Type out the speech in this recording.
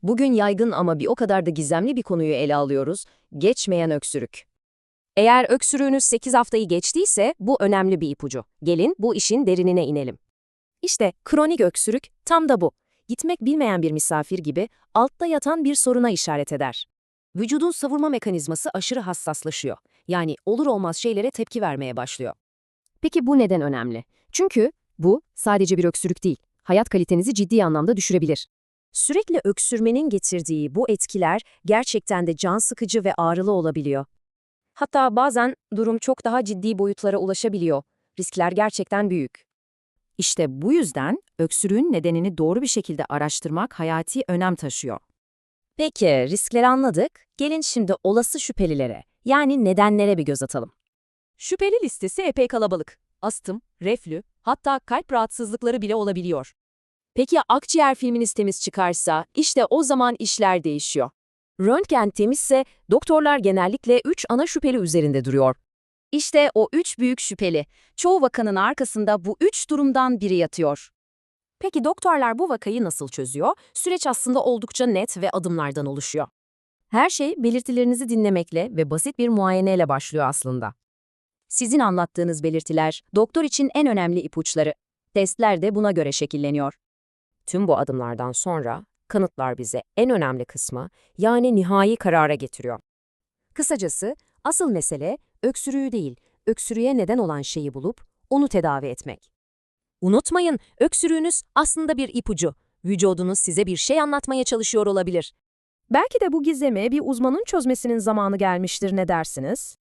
Bugün yaygın ama bir o kadar da gizemli bir konuyu ele alıyoruz. Geçmeyen öksürük. Eğer öksürüğünüz 8 haftayı geçtiyse bu önemli bir ipucu. Gelin bu işin derinine inelim. İşte kronik öksürük tam da bu. Gitmek bilmeyen bir misafir gibi altta yatan bir soruna işaret eder. Vücudun savunma mekanizması aşırı hassaslaşıyor. Yani olur olmaz şeylere tepki vermeye başlıyor. Peki bu neden önemli? Çünkü bu sadece bir öksürük değil. Hayat kalitenizi ciddi anlamda düşürebilir. Sürekli öksürmenin getirdiği bu etkiler gerçekten de can sıkıcı ve ağrılı olabiliyor. Hatta bazen durum çok daha ciddi boyutlara ulaşabiliyor. Riskler gerçekten büyük. İşte bu yüzden öksürüğün nedenini doğru bir şekilde araştırmak hayati önem taşıyor. Peki, riskleri anladık. Gelin şimdi olası şüphelilere, yani nedenlere bir göz atalım. Şüpheli listesi epey kalabalık. Astım, reflü, hatta kalp rahatsızlıkları bile olabiliyor. Peki ya akciğer filminiz temiz çıkarsa, işte o zaman işler değişiyor. Röntgen temizse doktorlar genellikle 3 ana şüpheli üzerinde duruyor. İşte o 3 büyük şüpheli. Çoğu vakanın arkasında bu 3 durumdan biri yatıyor. Peki doktorlar bu vakayı nasıl çözüyor? Süreç aslında oldukça net ve adımlardan oluşuyor. Her şey belirtilerinizi dinlemekle ve basit bir muayeneyle başlıyor aslında. Sizin anlattığınız belirtiler, doktor için en önemli ipuçları. Testler de buna göre şekilleniyor. Tüm bu adımlardan sonra kanıtlar bize en önemli kısmı, yani nihai karara getiriyor. Kısacası asıl mesele öksürüğü değil, öksürüğe neden olan şeyi bulup onu tedavi etmek. Unutmayın, öksürüğünüz aslında bir ipucu. Vücudunuz size bir şey anlatmaya çalışıyor olabilir. Belki de bu gizemi bir uzmanın çözmesinin zamanı gelmiştir, ne dersiniz?